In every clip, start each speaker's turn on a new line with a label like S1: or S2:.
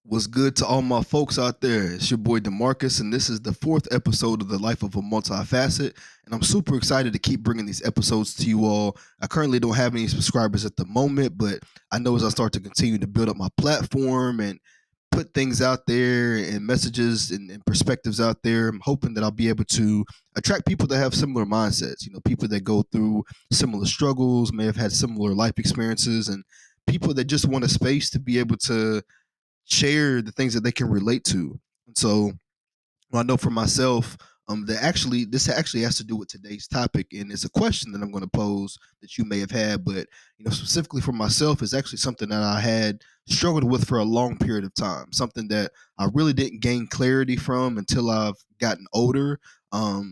S1: What's good to all my folks out there? It's your boy Demarcus, and this is the fourth episode of the Life of a Multifacet. And I'm super excited to keep bringing these episodes to you all. I currently don't have any subscribers at the moment, but I know as I start to continue to build up my platform and put things out there and messages and perspectives out there, I'm hoping that I'll be able to attract people that have similar mindsets. People that go through similar struggles, may have had similar life experiences, and people that just want a space to be able to share the things that they can relate to. And so I know for myself, that actually this actually has to do with today's topic, and it's a question that I'm going to pose that you may have had, but specifically for myself, is actually something that I had struggled with for a long period of time. Something that I really didn't gain clarity from until I've gotten older.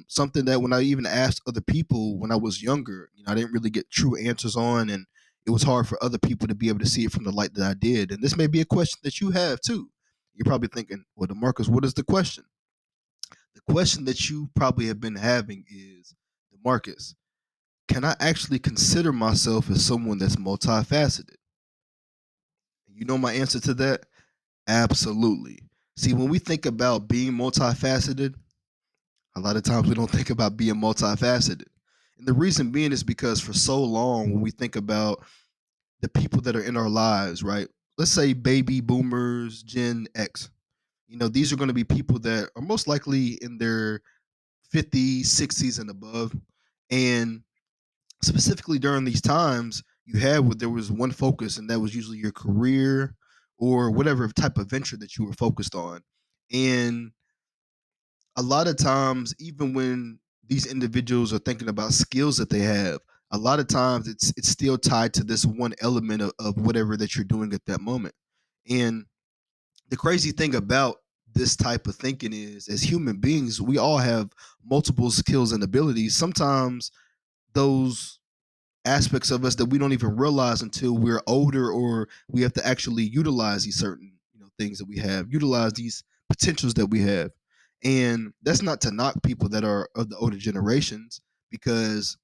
S1: Something that when I even asked other people when I was younger, I didn't really get true answers on, and it was hard for other people to be able to see it from the light that I did. And this may be a question that you have too. You're probably thinking, well, DeMarcus, what is the question? The question that you probably have been having is, DeMarcus, can I actually consider myself as someone that's multifaceted? You know my answer to that? Absolutely. See, when we think about being multifaceted, a lot of times we don't think about being multifaceted. And the reason being is because for so long, when we think about the people that are in our lives, right? Let's say baby boomers, Gen X. These are going to be people that are most likely in their 50s, 60s, and above. And specifically during these times, there was one focus, and that was usually your career or whatever type of venture that you were focused on. And a lot of times, even when these individuals are thinking about skills that they have, a lot of times it's still tied to this one element of whatever that you're doing at that moment. And the crazy thing about this type of thinking is, as human beings, we all have multiple skills and abilities. Sometimes those aspects of us that we don't even realize until we're older, or we have to actually utilize these certain things that we have, utilize these potentials that we have. And that's not to knock people that are of the older generations, because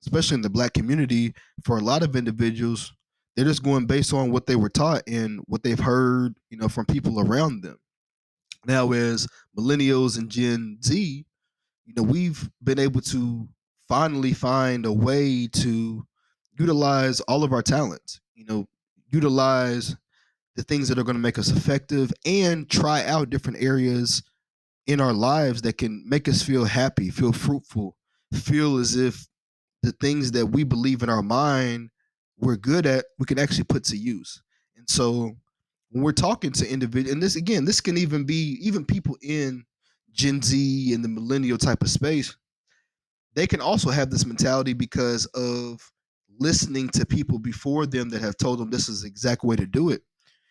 S1: especially in the black community, for a lot of individuals, they're just going based on what they were taught and what they've heard, from people around them. Now, as millennials and Gen Z, we've been able to finally find a way to utilize all of our talents, utilize the things that are going to make us effective, and try out different areas in our lives that can make us feel happy, feel fruitful, feel as if the things that we believe in our mind we're good at, we can actually put to use. And so when we're talking to individuals, and this can even be even people in Gen Z and the millennial type of space, they can also have this mentality because of listening to people before them that have told them this is the exact way to do it.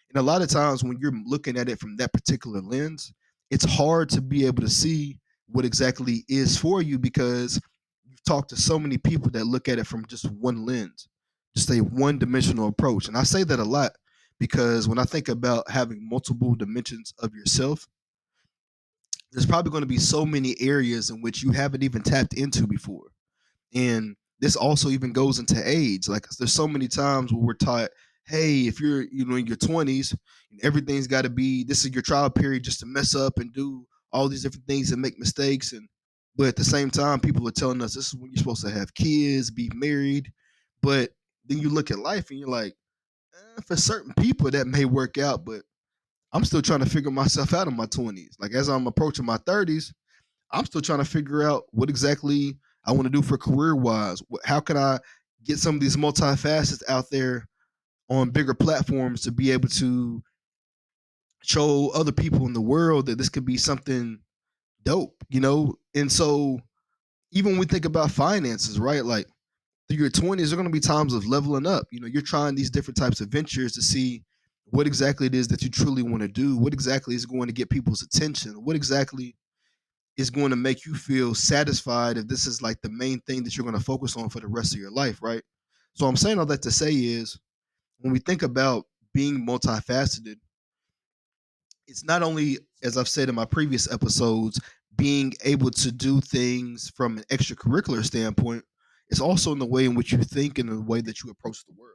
S1: And a lot of times when you're looking at it from that particular lens, it's hard to be able to see what exactly is for you, because you've talked to so many people that look at it from just one lens, just a one dimensional approach. And I say that a lot because when I think about having multiple dimensions of yourself, there's probably going to be so many areas in which you haven't even tapped into before. And this also even goes into age. Like, there's so many times where we're taught, hey, if you're in your 20s, everything's got to be, this is your trial period just to mess up and do all these different things and make mistakes. And but at the same time, people are telling us this is when you're supposed to have kids, be married. But then you look at life and you're like, for certain people that may work out, but I'm still trying to figure myself out in my 20s. Like, as I'm approaching my 30s, I'm still trying to figure out what exactly I want to do for career wise. How can I get some of these multifacets out there on bigger platforms to be able to show other people in the world that this could be something dope. And so even when we think about finances, right? Like, through your 20s, there are going to be times of leveling up. You're trying these different types of ventures to see what exactly it is that you truly want to do, what exactly is going to get people's attention, what exactly is going to make you feel satisfied, if this is like the main thing that you're going to focus on for the rest of your life, right? So I'm saying all that to say is, when we think about being multifaceted, it's not only, as I've said in my previous episodes, being able to do things from an extracurricular standpoint, it's also in the way in which you think and the way that you approach the world.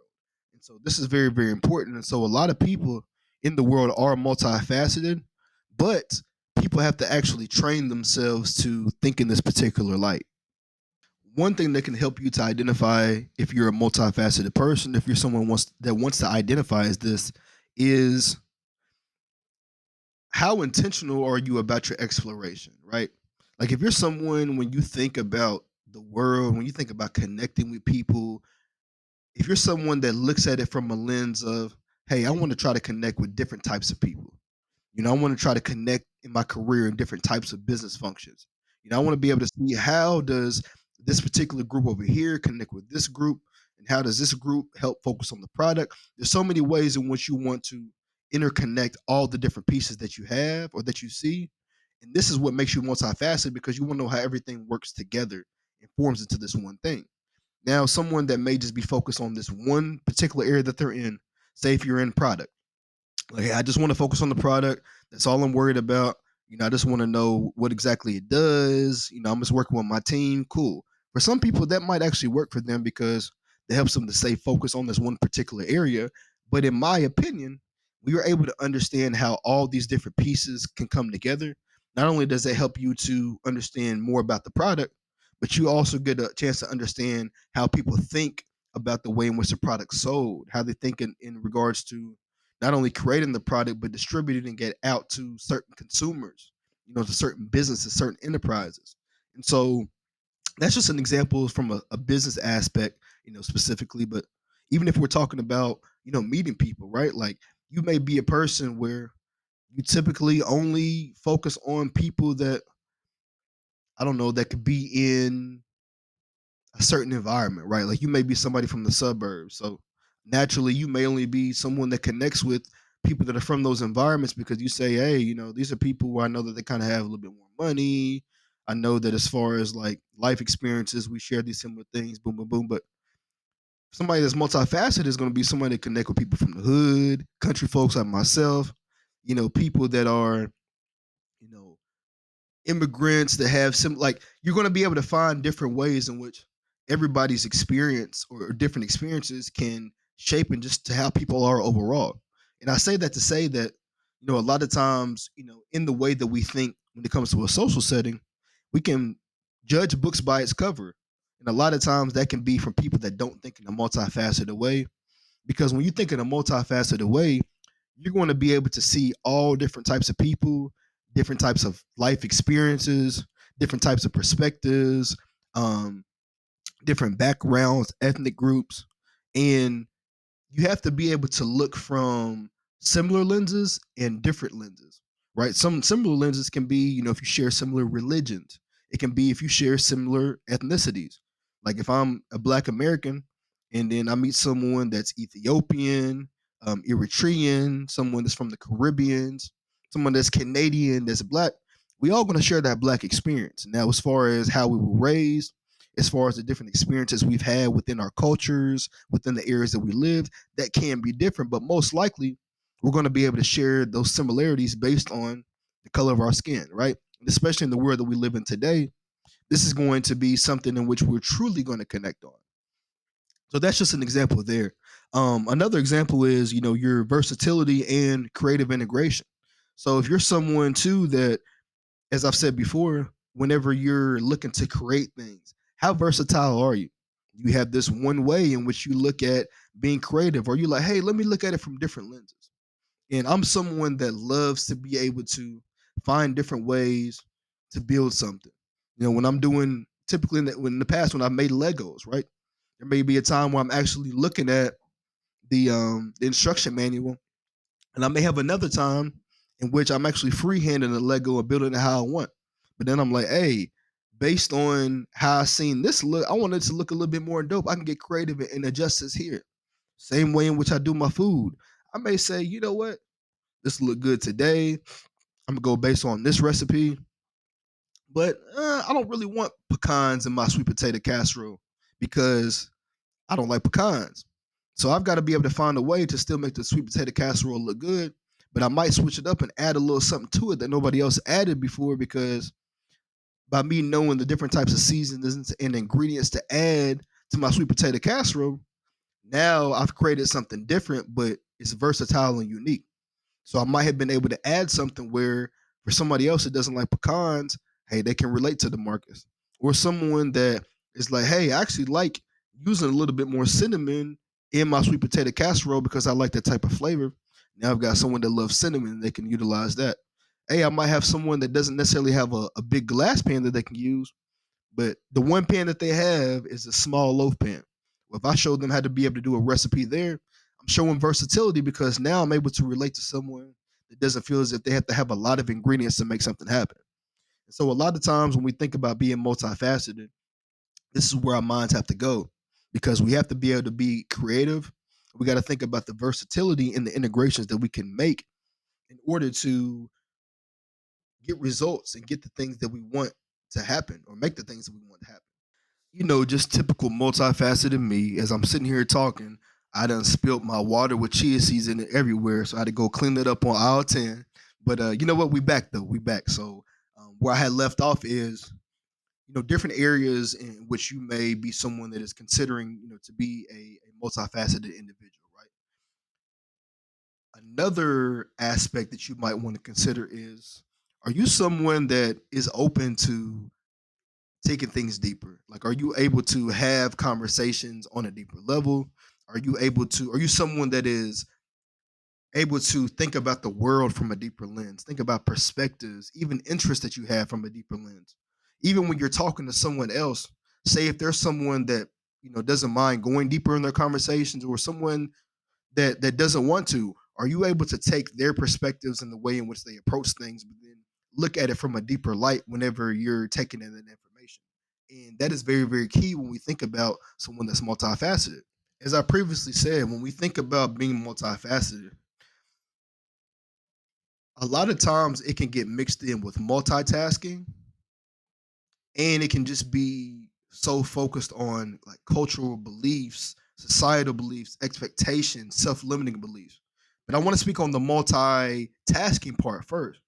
S1: And so this is very, very important. And so a lot of people, in the world are multifaceted, but people have to actually train themselves to think in this particular light. One thing that can help you to identify if you're a multifaceted person, if you're someone wants to identify as this, is how intentional are you about your exploration, right? Like if you're someone when you think about the world, when you think about connecting with people, if you're someone that looks at it from a lens of, hey, I want to try to connect with different types of people. I want to try to connect in my career in different types of business functions. I want to be able to see how does this particular group over here connect with this group, and how does this group help focus on the product. There's so many ways in which you want to interconnect all the different pieces that you have or that you see. And this is what makes you multifaceted because you want to know how everything works together and forms into this one thing. Now, someone that may just be focused on this one particular area that they're in, say if you're in product, like, hey, I just want to focus on the product. That's all I'm worried about. I just want to know what exactly it does. I'm just working with my team. Cool. For some people, that might actually work for them because it helps them to stay focused on this one particular area. But in my opinion, we are able to understand how all these different pieces can come together. Not only does it help you to understand more about the product, but you also get a chance to understand how people think about the way in which the product's sold, how they think in regards to not only creating the product but distributing it out to certain consumers, to certain businesses, certain enterprises. And so that's just an example from a business aspect, specifically. But even if we're talking about, meeting people, right? Like you may be a person where you typically only focus on people that, I don't know, that could be in a certain environment, right? Like you may be somebody from the suburbs. So naturally, you may only be someone that connects with people that are from those environments because you say, hey, these are people where I know that they kind of have a little bit more money. I know that as far as like life experiences, we share these similar things, boom, boom, boom. But somebody that's multifaceted is going to be somebody that connect with people from the hood, country folks like myself, people that are, you know, immigrants that have some, like, you're going to be able to find different ways in which everybody's experience or different experiences can shape and just to how people are overall. And I say that to say that, a lot of times, in the way that we think when it comes to a social setting, we can judge books by its cover. And a lot of times that can be from people that don't think in a multifaceted way. Because when you think in a multifaceted way, you're going to be able to see all different types of people, different types of life experiences, different types of perspectives, um, different backgrounds, ethnic groups, and you have to be able to look from similar lenses and different lenses, right? Some similar lenses can be, if you share similar religions. It can be if you share similar ethnicities. Like if I'm a Black American and then I meet someone that's Ethiopian, Eritrean, someone that's from the Caribbeans, someone that's Canadian, that's Black, we all going to share that Black experience. Now, as far as how we were raised, as far as the different experiences we've had within our cultures, within the areas that we live, that can be different, but most likely we're going to be able to share those similarities based on the color of our skin, right? And especially in the world that we live in today, this is going to be something in which we're truly going to connect on. So that's just an example there. Another example is, your versatility and creative integration. So if you're someone too that, as I've said before, whenever you're looking to create things, how versatile are you? You have this one way in which you look at being creative, or you like, hey, let me look at it from different lenses. And I'm someone that loves to be able to find different ways to build something. When I'm doing typically in the past when I made Legos, right? There may be a time where I'm actually looking at the instruction manual, and I may have another time in which I'm actually freehanding the Lego and building it how I want. But then I'm like, hey, based on how I seen this look, I want it to look a little bit more dope. I can get creative and adjust this here. Same way in which I do my food. I may say, you know what? This look good today. I'm gonna go based on this recipe, but I don't really want pecans in my sweet potato casserole because I don't like pecans. So I've got to be able to find a way to still make the sweet potato casserole look good, but I might switch it up and add a little something to it that nobody else added before because by me knowing the different types of seasonings and ingredients to add to my sweet potato casserole, now I've created something different, but it's versatile and unique. So I might have been able to add something where for somebody else that doesn't like pecans, hey, they can relate to the Marcus. Or someone that is like, hey, I actually like using a little bit more cinnamon in my sweet potato casserole because I like that type of flavor. Now I've got someone that loves cinnamon and they can utilize that. Hey, I might have someone that doesn't necessarily have a big glass pan that they can use, but the one pan that they have is a small loaf pan. Well, if I show them how to be able to do a recipe there, I'm showing versatility because now I'm able to relate to someone that doesn't feel as if they have to have a lot of ingredients to make something happen. And so a lot of times when we think about being multifaceted, this is where our minds have to go because we have to be able to be creative. We got to think about the versatility and the integrations that we can make in order to get results and get the things that we want to happen or make the things that we want to happen. Just typical multifaceted me. As I'm sitting here talking, I done spilled my water with chia seeds in it everywhere, so I had to go clean that up on aisle 10. But you know what? We back though. We back. So where I had left off is different areas in which you may be someone that is considering to be a multifaceted individual, right? Another aspect that you might want to consider is: are you someone that is open to taking things deeper? Like, are you able to have conversations on a deeper level? Are you someone that is able to think about the world from a deeper lens, think about perspectives, even interests that you have from a deeper lens? Even when you're talking to someone else, say if there's someone that, doesn't mind going deeper in their conversations or someone that doesn't want to, are you able to take their perspectives and the way in which they approach things, but then look at it from a deeper light whenever you're taking in that information? And that is very, very key when we think about someone that's multifaceted. As I previously said, when we think about being multifaceted, a lot of times it can get mixed in with multitasking, and it can just be so focused on like cultural beliefs, societal beliefs, expectations, self-limiting beliefs. But I want to speak on the multitasking part first.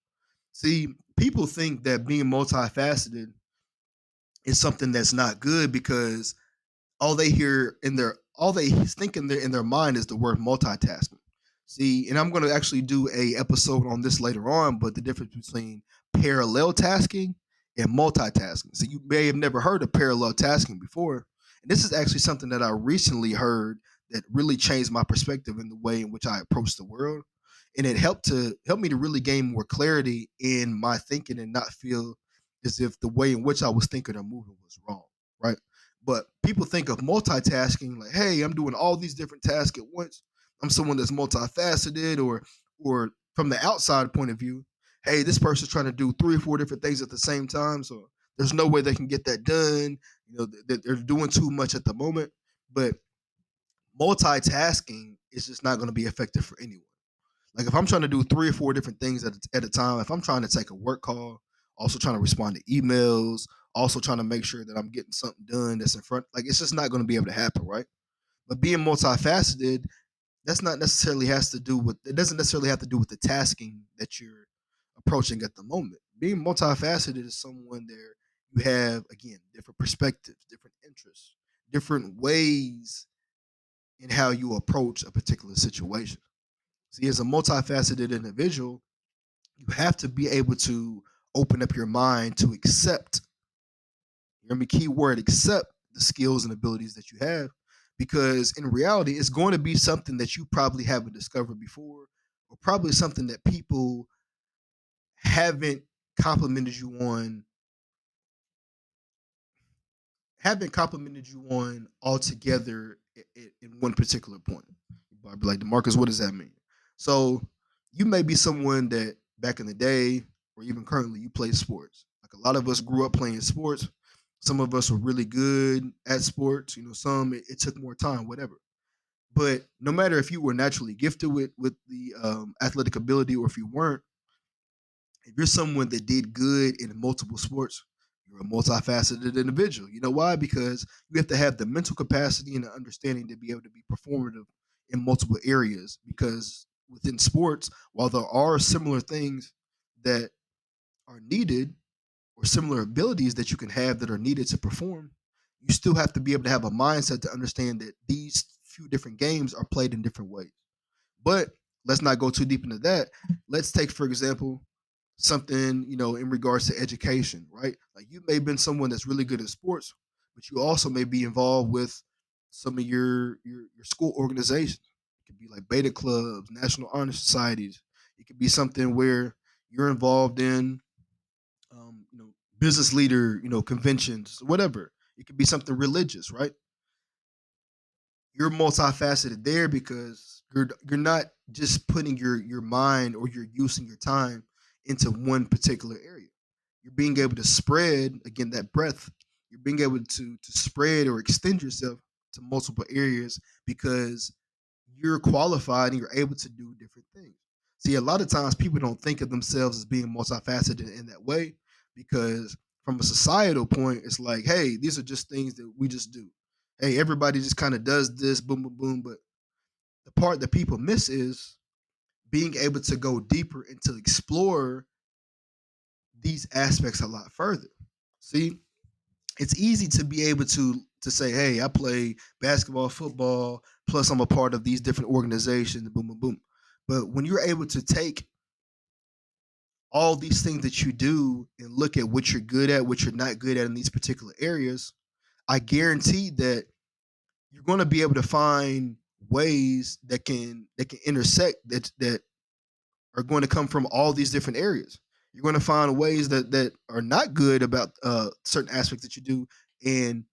S1: See, people think that being multifaceted is something that's not good because all they think in their mind is the word multitasking. See, and I'm going to actually do a episode on this later on, but the difference between parallel tasking and multitasking. So you may have never heard of parallel tasking before, and this is actually something that I recently heard that really changed my perspective in the way in which I approach the world, and it help me to really gain more clarity in my thinking and not feel as if the way in which I was thinking or moving was wrong, right? But people think of multitasking like, hey, I'm doing all these different tasks at once. I'm someone that's multifaceted, or from the outside point of view, hey, this person's trying to do three or four different things at the same time. So there's no way they can get that done. They're doing too much at the moment. But multitasking is just not going to be effective for anyone. Like if I'm trying to do three or four different things at a time, if I'm trying to take a work call, also trying to respond to emails, also trying to make sure that I'm getting something done that's in front, like it's just not going to be able to happen, right? But being multifaceted, that's not necessarily has to do with it doesn't necessarily have to do with the tasking that you're approaching at the moment. Being multifaceted is someone there you have again different perspectives, different interests, different ways in how you approach a particular situation. See, as a multifaceted individual, you have to be able to open up your mind to accept, hear me, key word, accept the skills and abilities that you have. Because in reality, it's going to be something that you probably haven't discovered before, or probably something that people haven't complimented you on, haven't complimented you on altogether in one particular point. I'd be like, Demarcus, what does that mean? So you may be someone that back in the day, or even currently, you play sports. Like a lot of us grew up playing sports. Some of us were really good at sports. Some it took more time, whatever. But no matter if you were naturally gifted with the athletic ability or if you weren't, if you're someone that did good in multiple sports, you're a multifaceted individual. You know why? Because you have to have the mental capacity and the understanding to be able to be performative in multiple areas. Because within sports, while there are similar things that are needed or similar abilities that you can have that are needed to perform, you still have to be able to have a mindset to understand that these few different games are played in different ways. But let's not go too deep into that. Let's take, for example, something, in regards to education, right? Like you may have been someone that's really good at sports, but you also may be involved with some of your school organizations. It could be like beta clubs, national honor societies. It could be something where you're involved in, business leader, conventions, whatever. It could be something religious, right? You're multifaceted there because you're not just putting your mind or you're using your time into one particular area. You're being able to spread again that breadth. You're being able to spread or extend yourself to multiple areas because you're qualified and you're able to do different things. See, a lot of times people don't think of themselves as being multifaceted in that way because from a societal point, it's like, hey, these are just things that we just do. Hey, everybody just kind of does this, boom, boom, boom. But the part that people miss is being able to go deeper and to explore these aspects a lot further. See, it's easy to be able to say, hey, I play basketball, football, plus I'm a part of these different organizations, boom, boom, boom. But when you're able to take all these things that you do and look at what you're good at, what you're not good at in these particular areas, I guarantee that you're going to be able to find ways that can intersect that are going to come from all these different areas. You're going to find ways that are not good about certain aspects that you do, and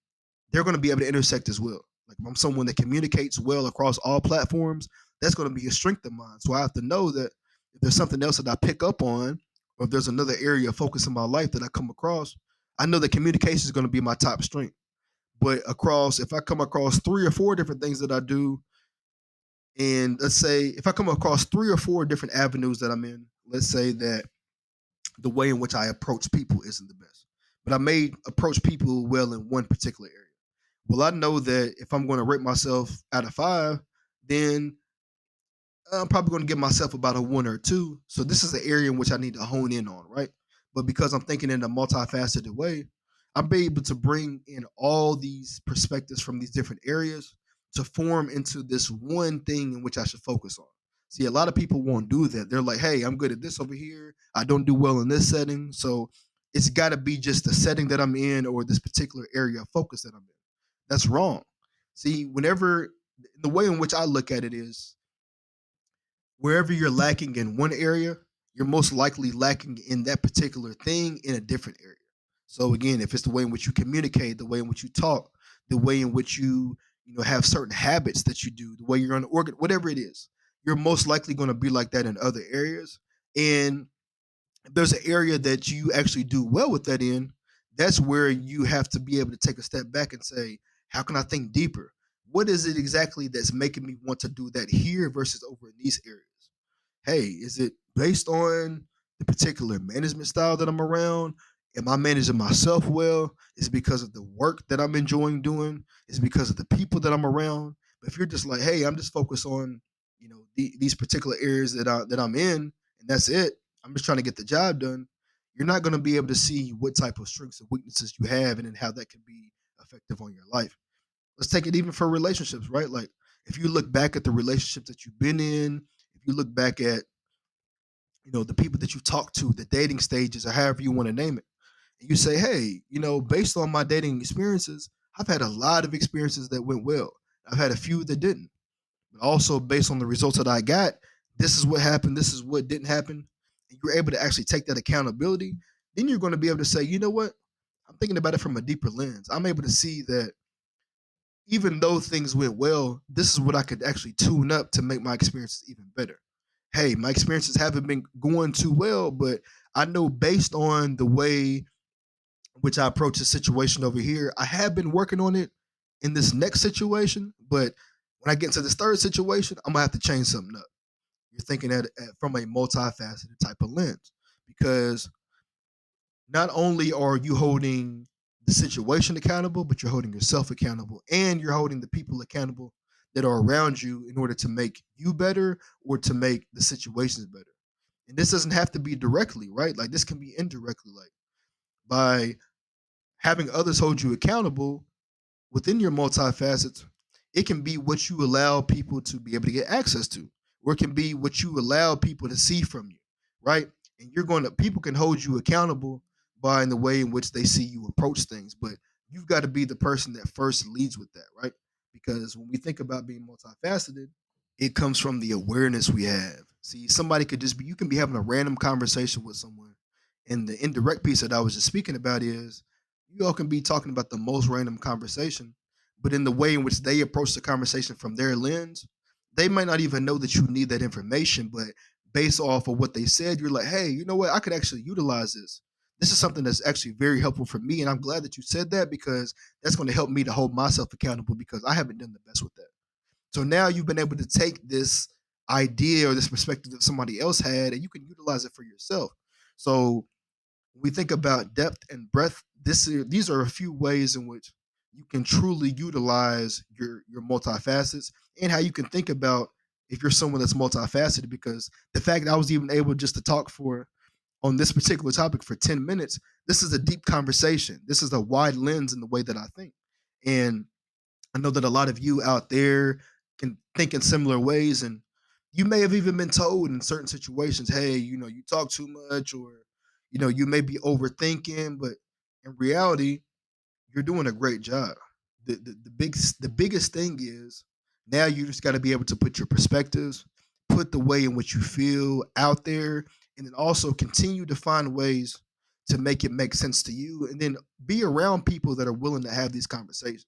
S1: they're going to be able to intersect as well. Like if I'm someone that communicates well across all platforms, that's going to be a strength of mine. So I have to know that if there's something else that I pick up on, or if there's another area of focus in my life that I come across, I know that communication is going to be my top strength. But if I come across three or four different things that I do, and let's say if I come across three or four different avenues that I'm in, let's say that the way in which I approach people isn't the best, but I may approach people well in one particular area. Well, I know that if I'm going to rate myself out of five, then I'm probably going to give myself about a one or two. So this is an area in which I need to hone in on, right? But because I'm thinking in a multifaceted way, I'm be able to bring in all these perspectives from these different areas to form into this one thing in which I should focus on. See, a lot of people won't do that. They're like, hey, I'm good at this over here. I don't do well in this setting. So it's got to be just the setting that I'm in or this particular area of focus that I'm in. That's wrong. See, whenever the way in which I look at it is wherever you're lacking in one area, you're most likely lacking in that particular thing in a different area. So again, if it's the way in which you communicate, the way in which you talk, the way in which you have certain habits that you do, the way you're on organ, whatever it is, you're most likely going to be like that in other areas. And if there's an area that you actually do well with that in, that's where you have to be able to take a step back and say, how can I think deeper? What is it exactly that's making me want to do that here versus over in these areas? Hey, is it based on the particular management style that I'm around? Am I managing myself well? Is it because of the work that I'm enjoying doing? Is it because of the people that I'm around? But if you're just like, hey, I'm just focused on, these particular areas that I'm in, and that's it. I'm just trying to get the job done. You're not going to be able to see what type of strengths and weaknesses you have, and then how that can be effective on your life. Let's take it even for relationships, right? Like if you look back at the relationships that you've been in, if you look back at the people that you talk to, the dating stages, or however you want to name it, and you say, hey, based on my dating experiences, I've had a lot of experiences that went well. I've had a few that didn't. But also based on the results that I got, this is what happened, this is what didn't happen. And you're able to actually take that accountability, then you're going to be able to say, you know what? I'm thinking about it from a deeper lens. I'm able to see that even though things went well, this is what I could actually tune up to make my experiences even better. Hey, my experiences haven't been going too well, but I know based on the way which I approach the situation over here, I have been working on it in this next situation. But when I get into this third situation, I'm gonna have to change something up. You're thinking from a multifaceted type of lens because not only are you holding the situation accountable, but you're holding yourself accountable and you're holding the people accountable that are around you in order to make you better or to make the situations better. And this doesn't have to be directly, right? Like this can be indirectly, like by having others hold you accountable within your multifacets, it can be what you allow people to be able to get access to. or it can be what you allow people to see from you, right? And you're going to people can hold you accountable by in the way in which they see you approach things, but you've got to be the person that first leads with that, right? Because when we think about being multifaceted, it comes from the awareness we have. See, somebody could just be you can be having a random conversation with someone. And the indirect piece that I was just speaking about is you all can be talking about the most random conversation, but in the way in which they approach the conversation from their lens, they might not even know that you need that information, but based off of what they said, you're like, hey, you know what? I could actually utilize this. This is something that's actually very helpful for me. And I'm glad that you said that because that's going to help me to hold myself accountable because I haven't done the best with that. So now you've been able to take this idea or this perspective that somebody else had and you can utilize it for yourself. So when we think about depth and breadth, these are a few ways in which you can truly utilize your multifacets and how you can think about if you're someone that's multifaceted because the fact that I was even able just to talk for on this particular topic for 10 minutes, this is a deep conversation. This is a wide lens in the way that I think. And I know that a lot of you out there can think in similar ways, and you may have even been told in certain situations, "Hey, you talk too much," or you may be overthinking. But in reality, you're doing a great job. The biggest thing is now you just got to be able to put your perspectives, put the way in which you feel out there, and then also continue to find ways to make it make sense to you, and then be around people that are willing to have these conversations.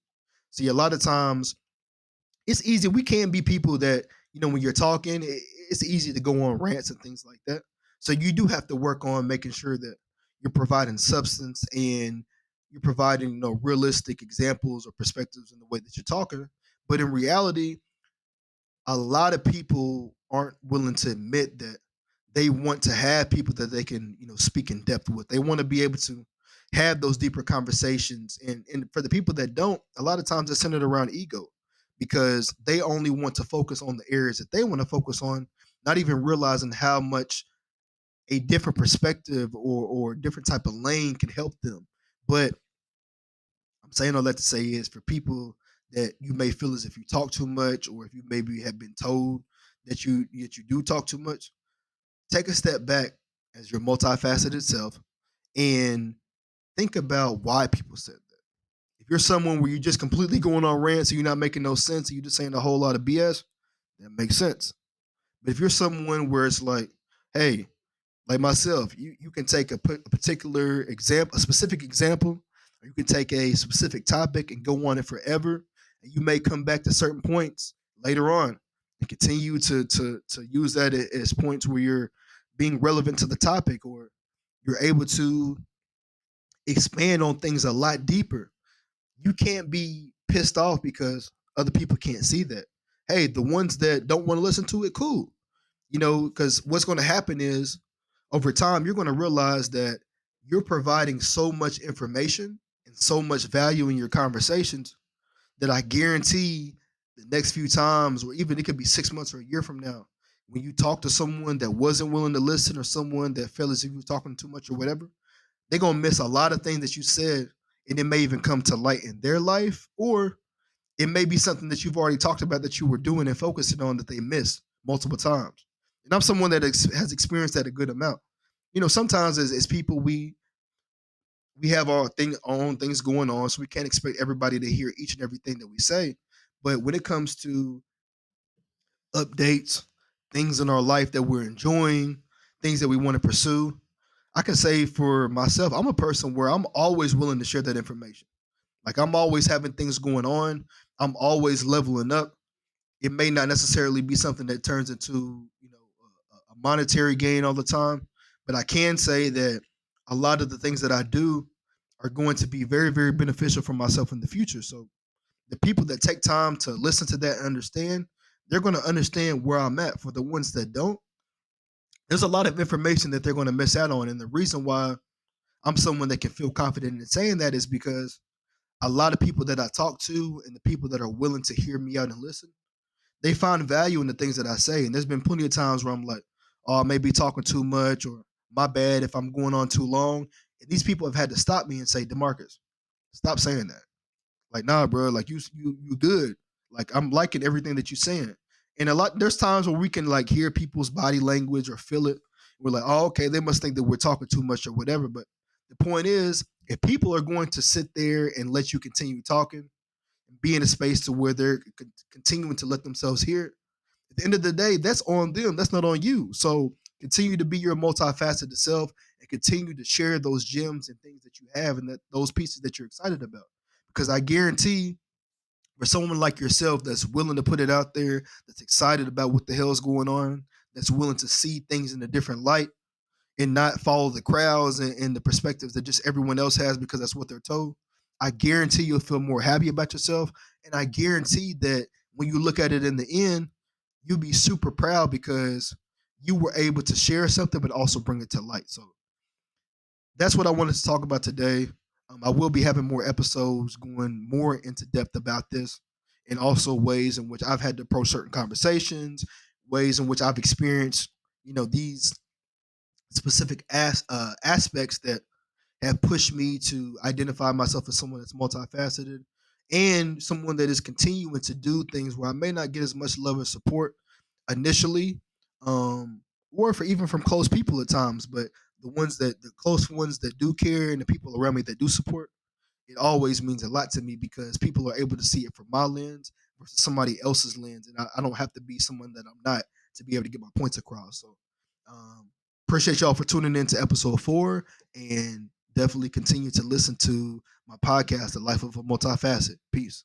S1: See, a lot of times it's easy. We can be people that, when you're talking, it's easy to go on rants and things like that. So you do have to work on making sure that you're providing substance and you're providing, realistic examples or perspectives in the way that you're talking. But in reality, a lot of people aren't willing to admit that they want to have people that they can, speak in depth with. They want to be able to have those deeper conversations. And for the people that don't, a lot of times it's centered around ego because they only want to focus on the areas that they want to focus on, not even realizing how much a different perspective or different type of lane can help them. But I'm saying all that to say is for people that you may feel as if you talk too much, or if you maybe have been told that you do talk too much, take a step back as your multifaceted self and think about why people said that. If you're someone where you're just completely going on rants and you're not making no sense and you're just saying a whole lot of BS, that makes sense. But if you're someone where it's hey, like myself, you can take a particular example, a specific example, or you can take a specific topic and go on it forever. And you may come back to certain points later on and continue to use that as points where you're being relevant to the topic, or you're able to expand on things a lot deeper. You can't be pissed off because other people can't see that. Hey, the ones that don't want to listen to it, cool. Because what's going to happen is over time, you're going to realize that you're providing so much information and so much value in your conversations that I guarantee the next few times, or even it could be 6 months or a year from now, when you talk to someone that wasn't willing to listen or someone that felt as if you were talking too much or whatever, they're going to miss a lot of things that you said. And it may even come to light in their life, or it may be something that you've already talked about that you were doing and focusing on that they missed multiple times. And I'm someone that has experienced that a good amount. Sometimes as people, we have our own things going on, so we can't expect everybody to hear each and everything that we say. But when it comes to updates, things in our life that we're enjoying, things that we want to pursue, I can say for myself, I'm a person where I'm always willing to share that information. Like I'm always having things going on. I'm always leveling up. It may not necessarily be something that turns into a monetary gain all the time, but I can say that a lot of the things that I do are going to be very, very beneficial for myself in the future. So the people that take time to listen to that and understand, they're going to understand where I'm at. For the ones that don't, there's a lot of information that they're going to miss out on. And the reason why I'm someone that can feel confident in saying that is because a lot of people that I talk to and the people that are willing to hear me out and listen, they find value in the things that I say. And there's been plenty of times where I'm like, oh, I may be talking too much, or my bad if I'm going on too long. And these people have had to stop me and say, DeMarcus, stop saying that. Like, nah, bro, like you good. Like I'm liking everything that you're saying. And there's times where we can like hear people's body language or feel it. We're like, oh, okay, they must think that we're talking too much or whatever. But the point is, if people are going to sit there and let you continue talking, be in a space to where they're continuing to let themselves hear it, at the end of the day, that's on them. That's not on you. So continue to be your multifaceted self and continue to share those gems and things that you have and that those pieces that you're excited about. Because I guarantee for someone like yourself that's willing to put it out there, that's excited about what the hell's going on, that's willing to see things in a different light and not follow the crowds and the perspectives that just everyone else has because that's what they're told, I guarantee you'll feel more happy about yourself. And I guarantee that when you look at it in the end, you'll be super proud because you were able to share something, but also bring it to light. So that's what I wanted to talk about today. I will be having more episodes going more into depth about this and also ways in which I've had to approach certain conversations, ways in which I've experienced, these specific aspects that have pushed me to identify myself as someone that's multifaceted and someone that is continuing to do things where I may not get as much love or support initially, um, or for even from close people at times, but the close ones that do care and the people around me that do support, it always means a lot to me because people are able to see it from my lens versus somebody else's lens, and I don't have to be someone that I'm not to be able to get my points across. So, um, appreciate y'all for tuning in to episode 4, and definitely continue to listen to my podcast, The Life of a Multifacet. Peace.